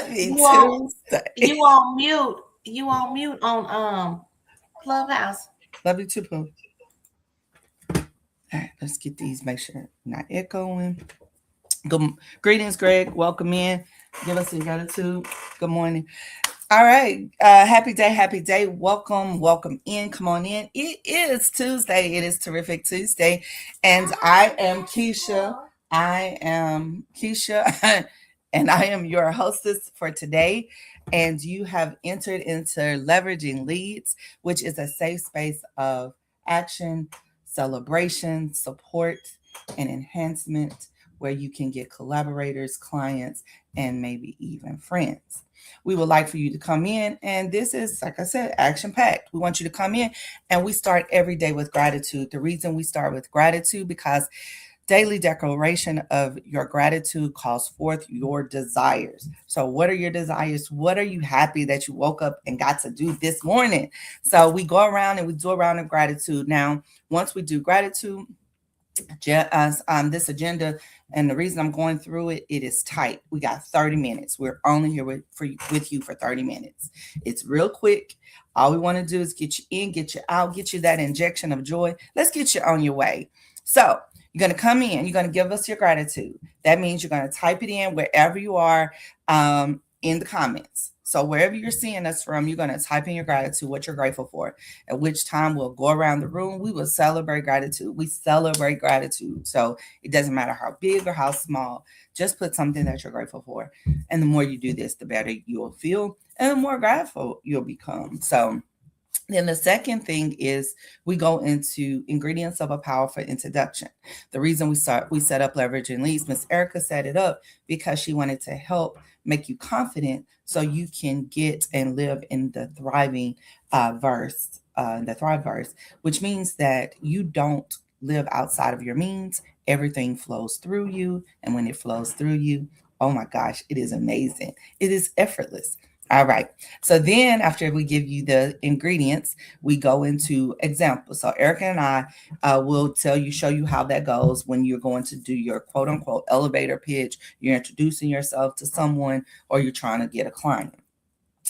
Happy Tuesday. You on mute. You on mute on Clubhouse. Love you too, Pooh. All right, let's get these. Make sure not echoing. Good greetings, Greg. Welcome in. Give us your gratitude. Good morning. All right. Happy day. Happy day. Welcome. Welcome in. Come on in. It is Tuesday. It is Terrific Tuesday. And I am Keisha. I am Keisha. And I am your hostess for today. And you have entered into Leveraging Leads, which is a safe space of action, celebration, support, and enhancement where you can get collaborators, clients, and maybe even friends. We would like for you to come in, and this is, like I said, action packed. We want you to come in, and we start every day with gratitude. The reason we start with gratitude because daily declaration of your gratitude calls forth your desires. So, what are your desires? What are you happy that you woke up and got to do this morning? So, we go around and we do a round of gratitude. Now, once we do gratitude, this agenda, and the reason I'm going through it, it is tight. We got 30 minutes. We're only here with you for 30 minutes. It's real quick. All we want to do is get you in, get you out, get you that injection of joy. Let's get you on your way. So you're going to come in. You're going to give us your gratitude. That means you're going to type it in wherever you are in the comments. So wherever you're seeing us from, you're going to type in your gratitude, what you're grateful for, at which time we'll go around the room. We will celebrate gratitude. We celebrate gratitude. So it doesn't matter how big or how small, just put something that you're grateful for. And the more you do this, the better you'll feel and the more grateful you'll become. So then the second thing is we go into ingredients of a powerful introduction. The reason we set up Leveraging Leads, Miss Erica set it up because she wanted to help make you confident so you can get and live in the thriving the thrive verse, which means that you don't live outside of your means. Everything flows through you. And when it flows through you, oh my gosh, it is amazing. It is effortless. All right. So then after we give you the ingredients, we go into examples. So Erica and I will show you how that goes when you're going to do your quote unquote elevator pitch. You're introducing yourself to someone or you're trying to get a client.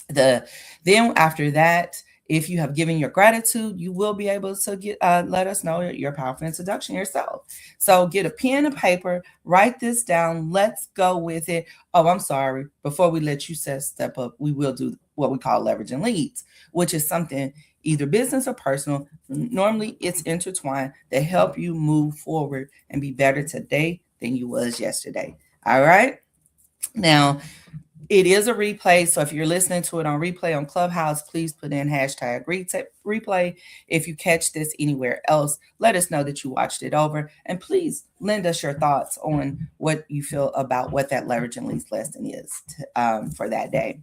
Then after that, if you have given your gratitude, you will be able to let us know your powerful introduction yourself. So get a pen and paper, write this down. Let's go with it. Oh, I'm sorry. Before we let you step up, we will do what we call leveraging leads, which is something either business or personal. Normally, it's intertwined to help you move forward and be better today than you was yesterday. All right. Now, it is a replay, so if you're listening to it on replay on Clubhouse, please put in hashtag replay. If you catch this anywhere else, let us know that you watched it over, and please lend us your thoughts on what you feel about what that leveraging leads lesson is for that day.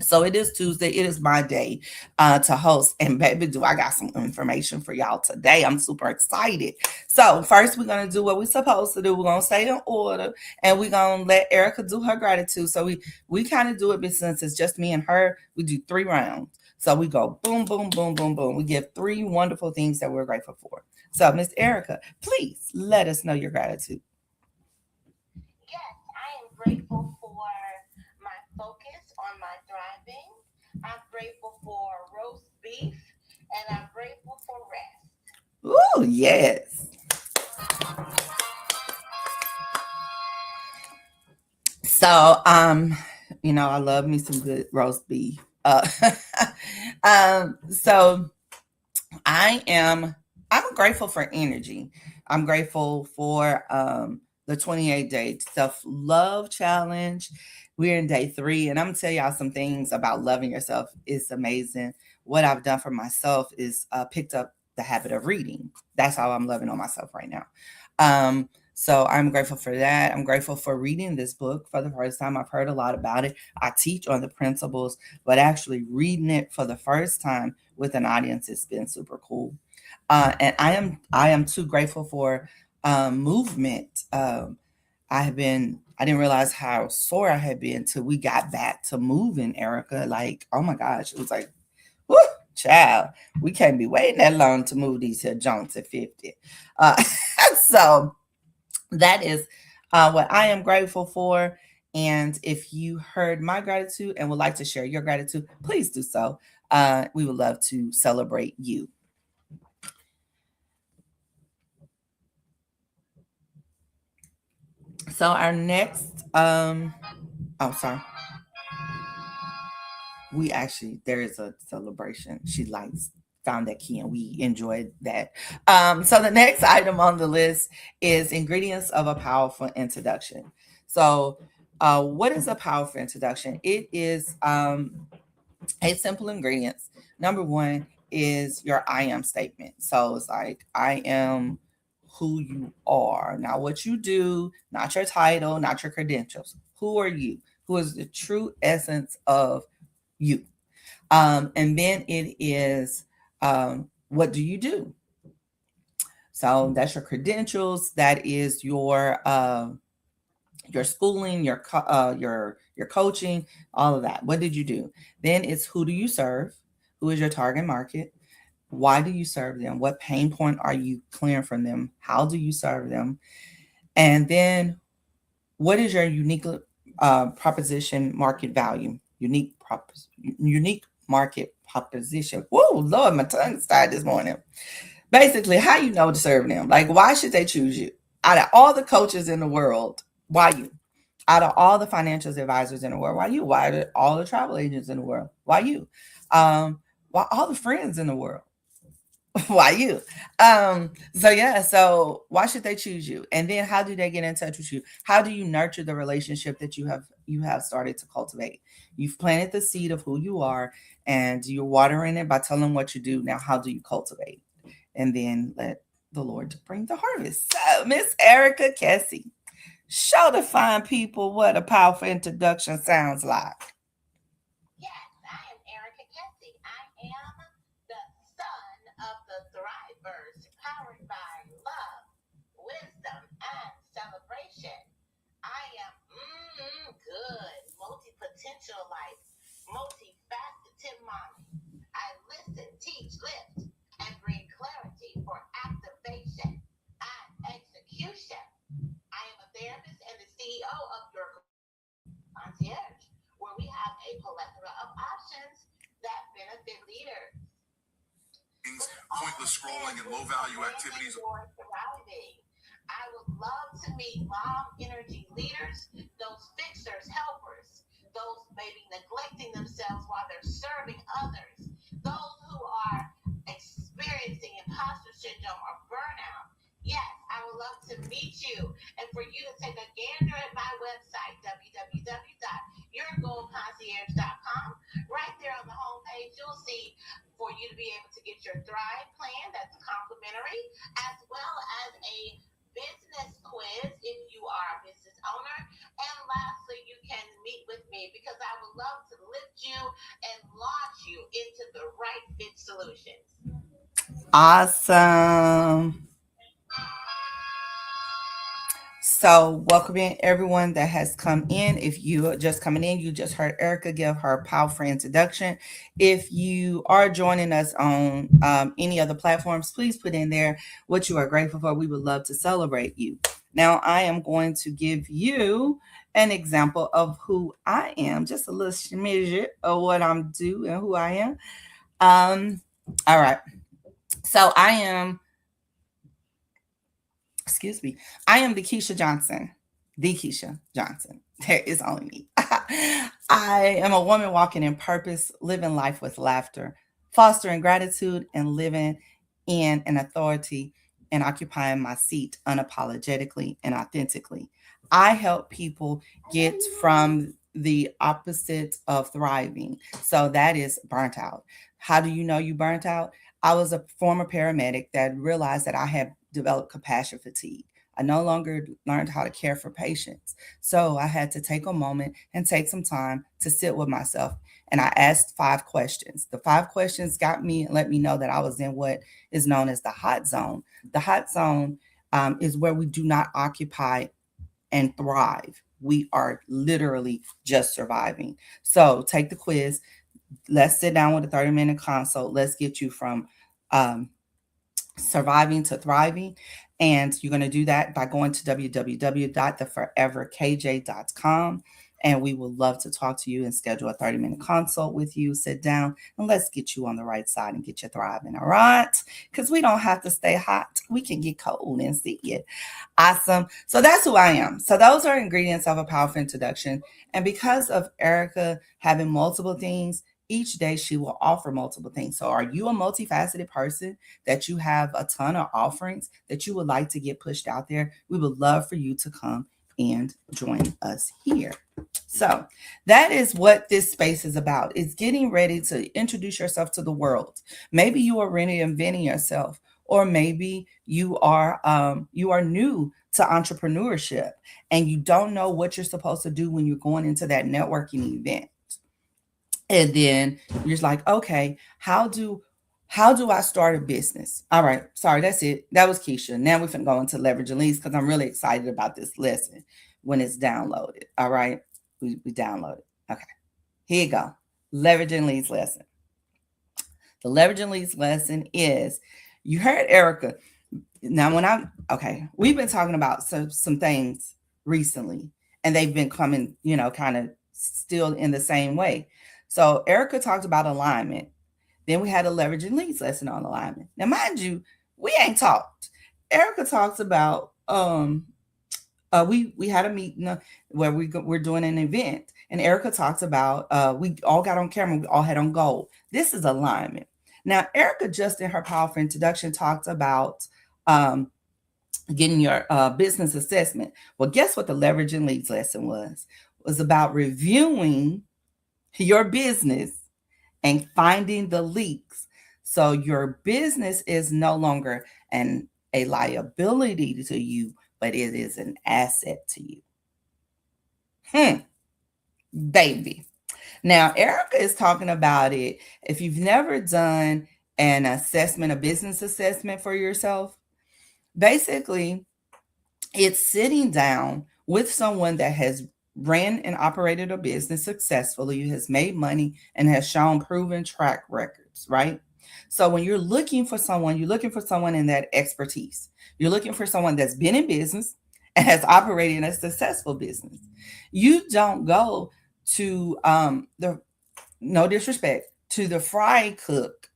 So it is Tuesday. It is my day to host. And baby, do I got some information for y'all today. I'm super excited. So first we're going to do what we're supposed to do. We're going to stay in order and we're going to let Erica do her gratitude. So we kind of do it, but since it's just me and her, we do 3 rounds. So we go boom, boom, boom, boom, boom. We give 3 wonderful things that we're grateful for. So Miss Erica, please let us know your gratitude. Yes, I am grateful for my focus on my thriving. I'm grateful for roast beef, and I'm grateful for rest. Ooh, yes. So, I love me some good roast beef. So I'm grateful for energy. I'm grateful for the 28-day self-love challenge. We're in day 3, and I'm gonna tell y'all some things about loving yourself. It's amazing. What I've done for myself is picked up the habit of reading. That's how I'm loving on myself right now. So I'm grateful for that. I'm grateful for reading this book for the first time. I've heard a lot about it. I teach on the principles, but actually reading it for the first time with an audience has been super cool. And I am too grateful for movement. I didn't realize how sore I had been till we got back to moving, Erica. Like, oh my gosh, it was like, whoo, child, we can't be waiting that long to move these here joints at 50. So that is what I am grateful for. And if you heard my gratitude and would like to share your gratitude, please do so. We would love to celebrate you. So our next, sorry. We actually, there is a celebration. She likes found that key and we enjoyed that. So the next item on the list is ingredients of a powerful introduction. So what is a powerful introduction? It is 8 simple ingredients. Number one is your I am statement. So it's like, I am who you are. Not what you do, not your title, not your credentials. Who are you? Who is the true essence of you? And then it is, what do you do? So that's your credentials. That is your schooling, your coaching, all of that. What did you do? Then it's who do you serve? Who is your target market? Why do you serve them? What pain point are you clearing from them? How do you serve them? And then what is your unique proposition market value? Unique market proposition. Whoa, Lord, my tongue started this morning. Basically, how you know to serve them? Like, why should they choose you? Out of all the coaches in the world, why you? Out of all the financial advisors in the world, why you? Why are all the travel agents in the world? Why you? Why all the friends in the world? Why you? So why should they choose you? And then how do they get in touch with you? How do you nurture the relationship that you have started to cultivate? You've planted the seed of who you are and you're watering it by telling them what you do. Now, how do you cultivate? And then let the Lord bring the harvest. So, Miss Erica Kessie, show the fine people what a powerful introduction sounds like. Yes, I am Erica Kessie. I am the son of the Thrivers, powered by love, wisdom, and celebration. I am good, multi-potential life, multifaceted mommy. I listen, teach, lift, and bring clarity for activation and execution. I am a therapist and the CEO of Your Concierge, where we have a plethora of options that benefit leaders. Pointless scrolling and low value activities. I would love to meet mom energy leaders, those fixers, helpers, those maybe neglecting themselves while they're serving others, those who are experiencing imposter syndrome or burnout. Yes, I would love to meet you and for you to take a gander at my website, www.yourgoalconcierge.com. Right there on the homepage, you'll see for you to be able to get your Thrive plan that's complimentary, as well as a business quiz if you are a business owner. And lastly, you can meet with me because I would love to lift you and launch you into the right fit solutions. Awesome. So, welcoming everyone that has come in. If you are just coming in, you just heard Erica give her powerful introduction. If you are joining us on any other platforms, please put in there what you are grateful for. We would love to celebrate you. Now, I am going to give you an example of who I am, just a little smidget of what I'm doing and who I am. All right. So, I am the Keisha Johnson. The Keisha Johnson. There is only me. I am a woman walking in purpose, living life with laughter, fostering gratitude, and living in an authority and occupying my seat unapologetically and authentically. I help people get from the opposite of thriving. So that is burnt out. How do you know you burnt out? I was a former paramedic that realized that I had developed compassion fatigue. I no longer learned how to care for patients. So I had to take a moment and take some time to sit with myself. And I asked 5 questions. The 5 questions got me and let me know that I was in what is known as the hot zone. The hot zone is where we do not occupy and thrive. We are literally just surviving. So take the quiz. Let's sit down with a 30-minute consult. Let's get you from surviving to thriving. And you're going to do that by going to www.theforeverkj.com. And we would love to talk to you and schedule a 30-minute consult with you. Sit down and let's get you on the right side and get you thriving. All right. Because we don't have to stay hot. We can get cold and see it. Awesome. So that's who I am. So those are ingredients of a powerful introduction. And because of Erica having multiple things, each day she will offer multiple things. So are you a multifaceted person that you have a ton of offerings that you would like to get pushed out there? We would love for you to come and join us here. So that is what this space is about. It's getting ready to introduce yourself to the world. Maybe you are reinventing yourself, or maybe you are new to entrepreneurship and you don't know what you're supposed to do when you're going into that networking event. And then you're just like, okay, how do I start a business? All right, sorry, that's it. That was Keisha. Now we're going to go into leveraging leads because I'm really excited about this lesson when it's downloaded. All right, we download it. Okay, here you go. Leveraging leads lesson. The leveraging leads lesson is, you heard Erica. Now, we've been talking about some things recently, and they've been coming, kind of still in the same way. So Erica talked about alignment. Then we had a leveraging leads lesson on alignment. Now, mind you, we ain't talked. Erica talks about we had a meeting where we're doing an event, and Erica talks about we all got on camera, we all had on goal. This is alignment. Now, Erica just in her powerful introduction talked about getting your business assessment. Well, guess what the leveraging leads lesson was? It was about reviewing your business and finding the leaks. So your business is no longer a liability to you, but it is an asset to you. Baby. Now, Erica is talking about it. If you've never done an assessment, a business assessment for yourself, basically it's sitting down with someone that has ran and operated a business successfully, has made money, and has shown proven track records, right? So when you're looking for someone, you're looking for someone in that expertise. You're looking for someone that's been in business and has operated a successful business. You don't go to no disrespect, to the fry cook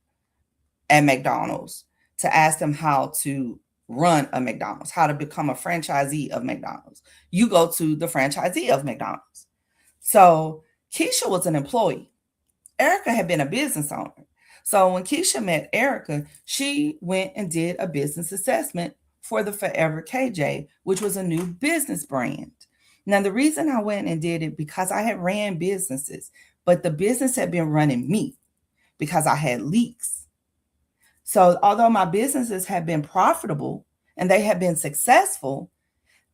at McDonald's to ask them how to run a McDonald's, how to become a franchisee of McDonald's. You go to the franchisee of McDonald's. So Keisha was an employee. Erica had been a business owner. So when Keisha met Erica, she went and did a business assessment for the Forever KJ, which was a new business brand. Now, the reason I went and did it because I had ran businesses, but the business had been running me because I had leaks. So although my businesses had been profitable and they had been successful,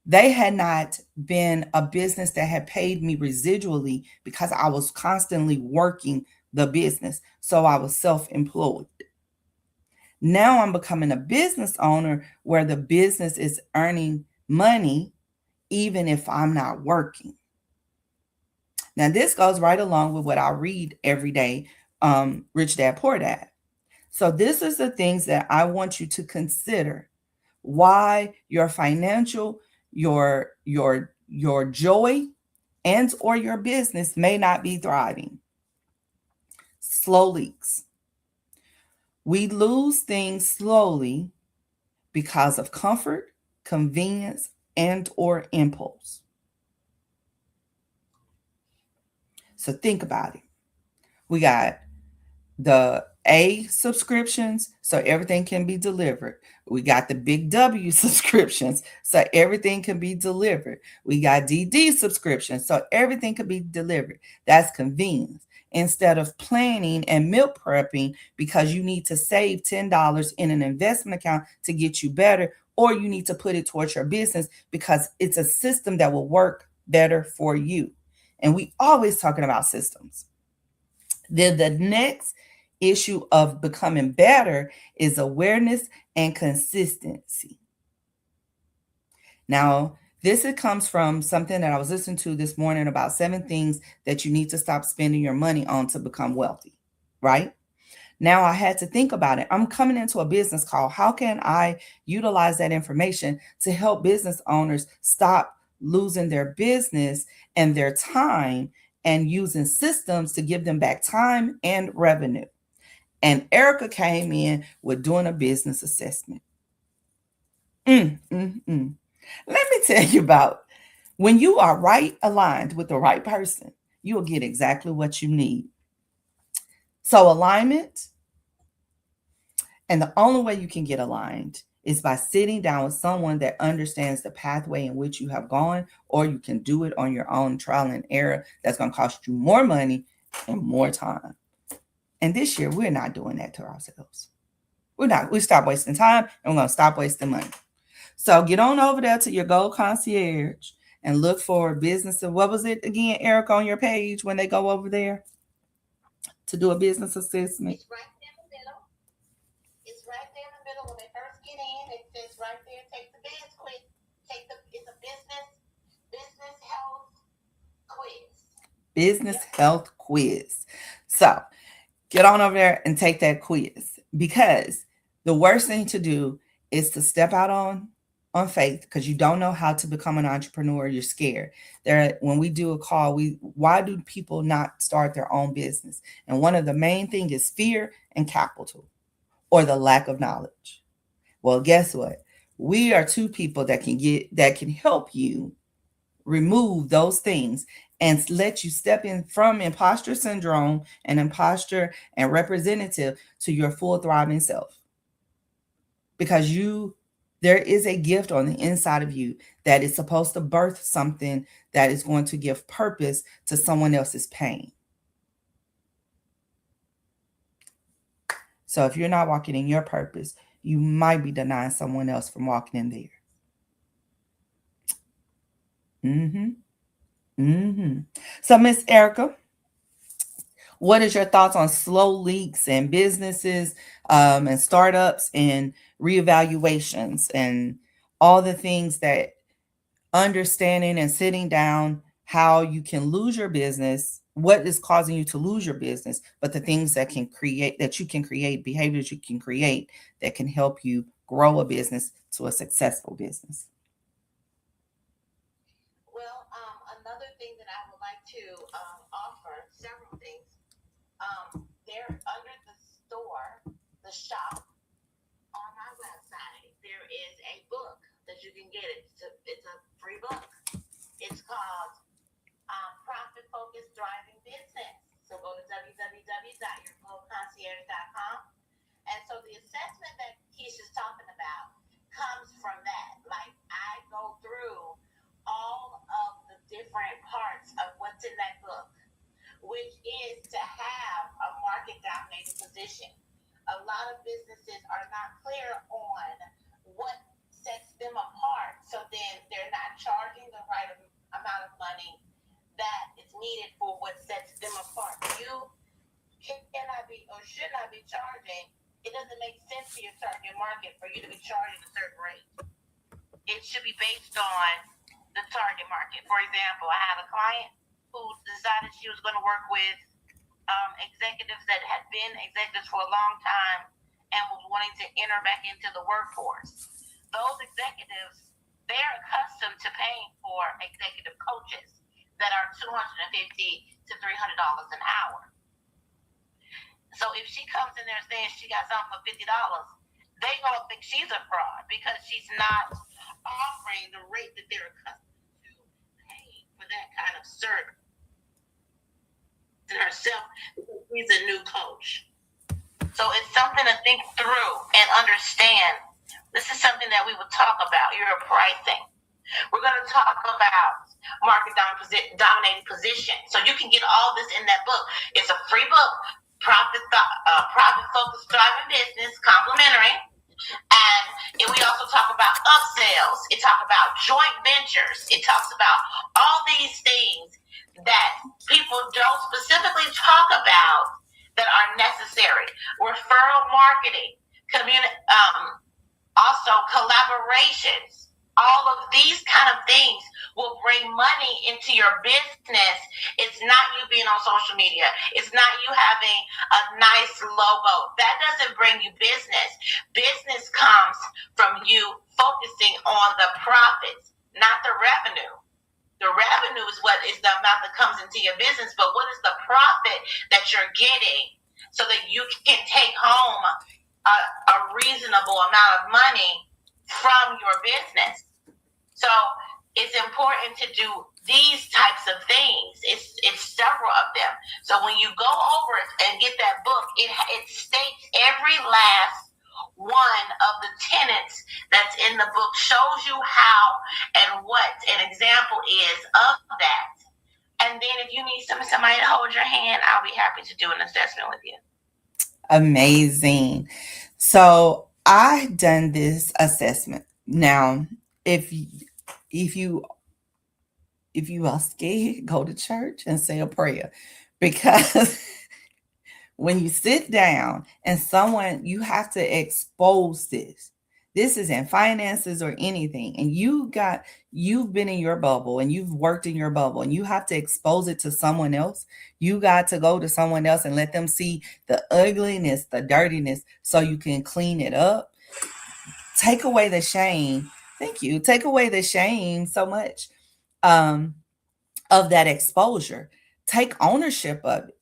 they had not been a business that had paid me residually because I was constantly working the business. So I was self-employed. Now I'm becoming a business owner where the business is earning money even if I'm not working. Now, this goes right along with what I read every day, Rich Dad, Poor Dad. So this is the things that I want you to consider why your financial, your joy, and or your business may not be thriving. Slow leaks. We lose things slowly because of comfort, convenience, and or impulse. So think about it. We got the A subscriptions, so everything can be delivered. We got the big W subscriptions, so everything can be delivered. We got DD subscriptions, so everything can be delivered. That's convenience. Instead of planning and meal prepping because you need to save $10 in an investment account to get you better, or you need to put it towards your business because it's a system that will work better for you. And we always talking about systems. Then the next issue of becoming better is awareness and consistency. Now, this comes from something that I was listening to this morning about 7 things that you need to stop spending your money on to become wealthy, right? Now I had to think about it. I'm coming into a business call. How can I utilize that information to help business owners stop losing their business and their time and using systems to give them back time and revenue. And Erica came in with doing a business assessment. Let me tell you about when you are right aligned with the right person, you will get exactly what you need. So, alignment, and the only way you can get aligned is by sitting down with someone that understands the pathway in which you have gone, or you can do it on your own, trial and error. That's going to cost you more money and more time. And this year, we're not doing that to ourselves. We stop wasting time, and we're going to stop wasting money. So get on over there to your Gold Concierge and look for business. What was it again, Eric, on your page when they go over there to do a business assessment? It's right there in the middle. It's right there in the middle. When they first get in, it says right there, take the biz quiz. It's a business health quiz. Business health quiz. So get on over there and take that quiz, because the worst thing to do is to step out on faith, because you don't know how to become an entrepreneur. You're scared. When we do a call, why do people not start their own business? And one of the main things is fear and capital, or the lack of knowledge. Well, guess what? We are two people that can help you remove those things and let you step in from imposter syndrome and imposter and representative to your full thriving self. Because there is a gift on the inside of you that is supposed to birth something that is going to give purpose to someone else's pain. So if you're not walking in your purpose, you might be denying someone else from walking in there. So, Miss Erica, what is your thoughts on slow leaks and businesses and startups and reevaluations and all the things that understanding and sitting down how you can lose your business, what is causing you to lose your business, but the things that you can create, behaviors you can create that can help you grow a business to a successful business? Well, another thing that I would like to offer, several things. There under the store, the shop, on my website, there is a book that you can get. It's a free book. It's called Profit Focused Thriving Business. So go to www.yourgoldconcierge.com. And so the assessment that Keisha's talking about comes from that. Like, I go through all of the different parts of what's in that book, which is to have a market dominating position. A lot of businesses are not clear on what sets them apart, so then they're not charging the right amount of money that is needed for what sets them apart. You cannot be or should not be charging. It doesn't make sense to your target market for you to be charging a certain rate. It should be based on the target market. For example, I have a client who decided she was going to work with executives that had been executives for a long time and was wanting to enter back into the workforce. Those executives, they're accustomed to paying for executive coaches that are $250 to $300 an hour. So if she comes in there saying she got something for $50, they gonna think she's a fraud because she's not offering the rate that they're accustomed to paying for that kind of service. And herself, she's a new coach. So it's something to think through and understand. This is something that we will talk about, your pricing. We're going to talk about market dominating position. So you can get all this in that book. It's a free book, Profit Focused Thriving Business, complimentary. And we also talk about upsells. It talks about joint ventures. It talks about all these things that people don't specifically talk about that are necessary. Referral marketing, also collaborations. All of these kind of things will bring money into your business. It's not you being on social media. It's not you having a nice logo. That doesn't bring you business. Business comes from you focusing on the profits, not the revenue. The revenue is what is the amount that comes into your business, but what is the profit that you're getting so that you can take home a reasonable amount of money from your business? So it's important to do these types of things. It's several of them. So when you go over it and get that book, it states every last one of the tenets that's in the book, shows you how and what an example is of that. And then if you need somebody to hold your hand, I'll be happy to do an assessment with you. Amazing. So I done this assessment. Now, if you are scared, go to church and say a prayer, because when you sit down and someone, you have to expose this. This is in finances or anything, and you've been in your bubble and you've worked in your bubble, and you have to expose it to someone else. You got to go to someone else and let them see the ugliness, the dirtiness, so you can clean it up. Take away the shame. Thank you. Take away the shame so much of that exposure. Take ownership of it.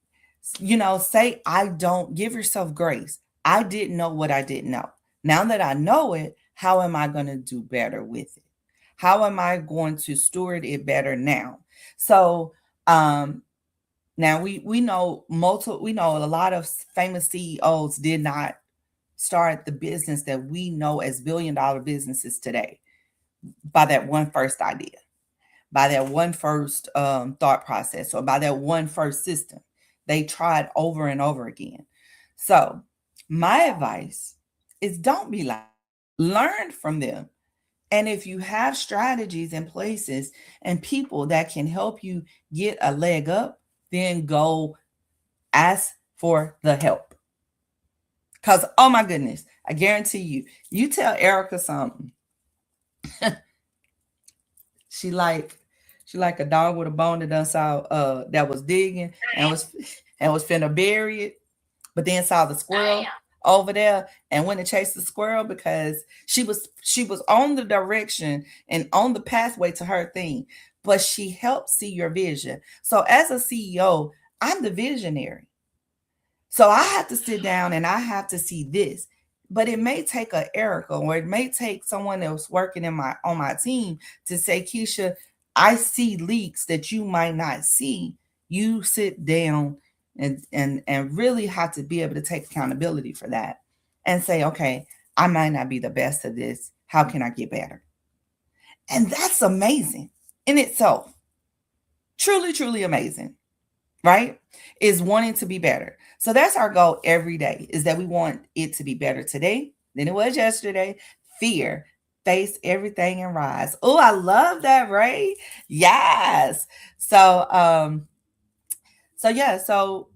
Say, I don't. Give yourself grace. I didn't know what I didn't know. Now that I know it, how am I going to do better with it? How am I going to steward it better now? So now we know a lot of famous CEOs did not start the business that we know as billion-dollar businesses today by that one first idea, by that one first thought process, or by that one first system. They tried over and over again. So my advice is, don't be like, learn from them. And if you have strategies and places and people that can help you get a leg up, then go ask for the help. Because, oh my goodness, I guarantee you tell Erica something. She like a dog with a bone that done saw that was digging and was finna bury it, but then saw the squirrel over there and went and chased the squirrel, because she was on the direction and on the pathway to her thing, but she helped see your vision. So as a CEO, I'm the visionary. So I have to sit down and I have to see this. But it may take a Erica, or it may take someone else working on my team to say, Keisha, I see leaks that you might not see. You sit down and really have to be able to take accountability for that and say, okay, I might not be the best at this. How can I get better? And that's amazing in itself. Truly, truly amazing, right? Is wanting to be better. So that's our goal every day, is that we want it to be better today than it was yesterday. Fear, face everything and rise. Oh, I love that, right? Yes. So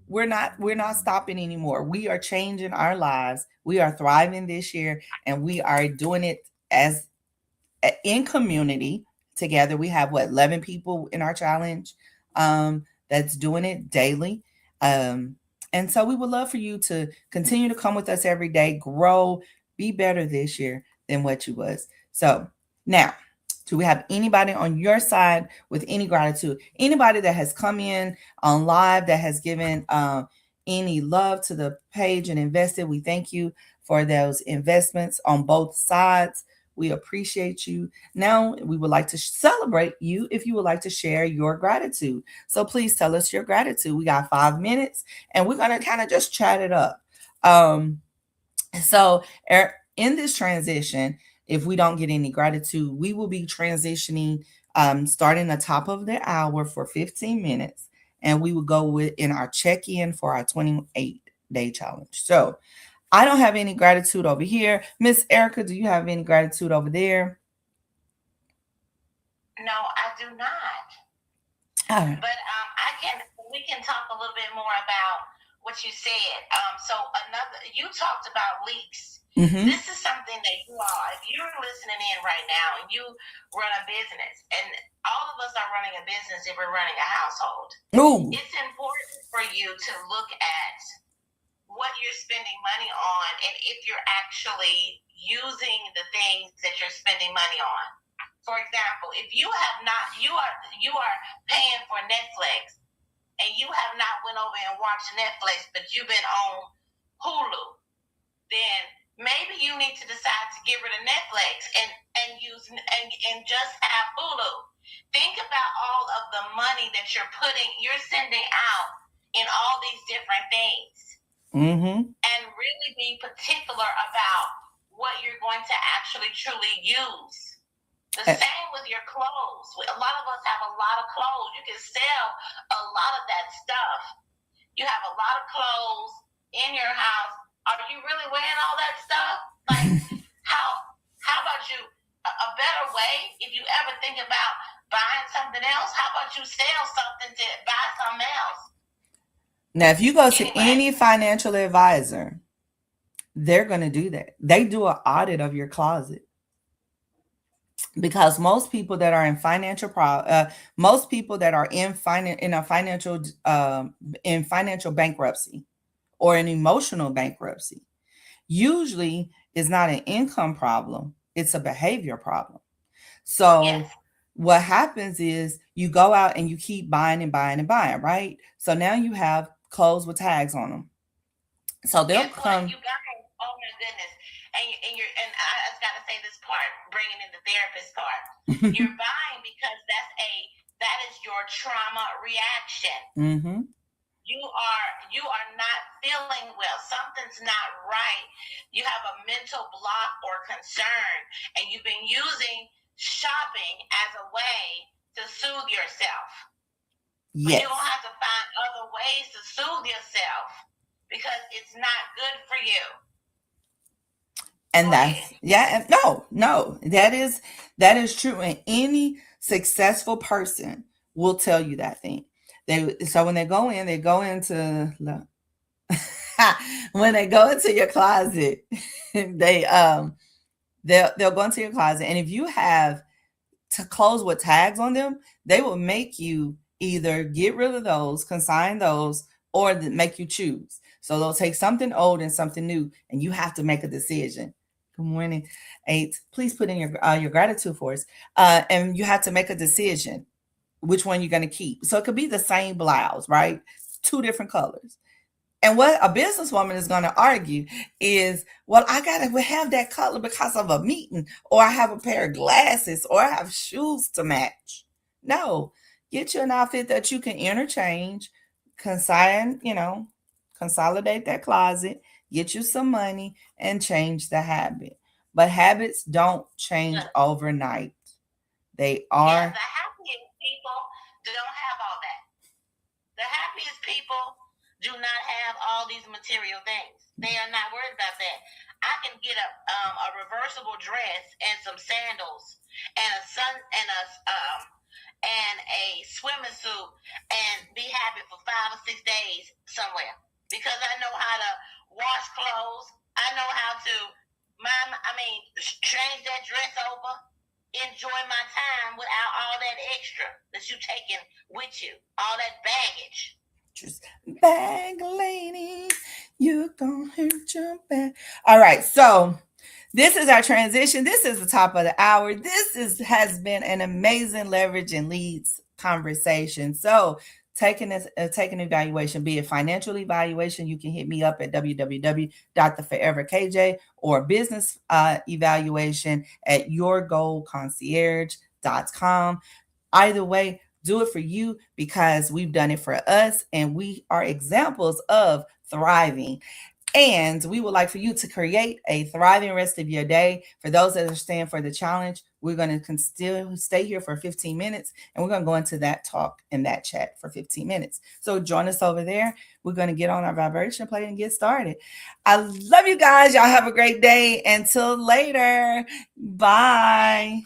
we're not stopping anymore. We are changing our lives. We are thriving this year, and we are doing it as in community together. We have 11 people in our challenge that's doing it daily. And so we would love for you to continue to come with us every day, grow, be better this year than what you was. So now, do we have anybody on your side with any gratitude? Anybody that has come in on live that has given any love to the page and invested? We thank you for those investments on both sides. We appreciate you. Now, we would like to celebrate you if you would like to share your gratitude. So please tell us your gratitude. We got 5 minutes, and we're going to kind of just chat it up. So in this transition, if we don't get any gratitude, we will be transitioning starting the top of the hour for 15 minutes, and we will go in our check-in for our 28-day challenge. So I don't have any gratitude over here. Miss Erica, do you have any gratitude over there? No, I do not. Right. But we can talk a little bit more about what you said. So you talked about leaks. Mm-hmm. This is something that you all, if you're listening in right now and you run a business, and all of us are running a business if we're running a household. Ooh. It's important for you to look at what you're spending money on, and if you're actually using the things that you're spending money on. for example, if you have not, you are paying for Netflix, and you have not went over and watched Netflix, but you've been on Hulu, then maybe you need to decide to get rid of Netflix and use and just have Hulu. Think about all of the money that you're sending out in all these different things, and really be particular about what you're going to actually truly use. The same with your clothes. A lot of us have a lot of clothes. You can sell a lot of that stuff. You have a lot of clothes in your house. Are you really wearing all that stuff? Like, how about you, a better way, if you ever think about buying something else, how about you sell something to buy something else? Now, if you go to any financial advisor, they're going to do that. They do an audit of your closet. Because most people that are in financial financial bankruptcy or an emotional bankruptcy usually is not an income problem, it's a behavior problem. So yes. What happens is you go out and you keep buying and buying and buying, right? So now you have clothes with tags on them. So they'll come. You guys, oh my goodness. And I just got to say this part, bringing in the therapist part. You're buying because that is your trauma reaction. Mm-hmm. You are not feeling well. Something's not right. You have a mental block or concern, and you've been using shopping as a way to soothe yourself. Yes. But you don't have to find other ways to soothe yourself because it's not good for you. And that is true. And any successful person will tell you that thing. So when they go into when they go into your closet, they'll go into your closet, and if you have clothes with tags on them, they will make you either get rid of those, consign those, or make you choose. So they'll take something old and something new, and you have to make a decision. Good morning, 8. Please put in your gratitude for us. And you have to make a decision which one you're going to keep. So it could be the same blouse, right? 2 different colors. And what a businesswoman is going to argue is, well, I got to have that color because of a meeting, or I have a pair of glasses, or I have shoes to match. No, get you an outfit that you can interchange, consolidate that closet, get you some money, and change the habit. But habits don't change overnight. They are. Yeah, the happiest people don't have all that. The happiest people do not have all these material things. They are not worried about that. I can get a reversible dress and some sandals and a swimming suit and be happy for 5 or 6 days somewhere because I know how to wash clothes. I know how to change that dress over, enjoy my time without all that extra that you taking with you, all that baggage. Just bag lady, you gonna hurt your back. All right, so this is our transition. This is the top of the hour. This has been an amazing leverage and leads conversation. So take an evaluation, be it financial evaluation, you can hit me up at www.theforeverkj or business evaluation at yourgoalconcierge.com. Either way, do it for you because we've done it for us and we are examples of thriving. And we would like for you to create a thriving rest of your day. For those that are staying for the challenge, we're going to still stay here for 15 minutes and we're going to go into that talk and that chat for 15 minutes. So join us over there. We're going to get on our vibration plate and get started. I love you guys. Y'all have a great day. Until later. Bye.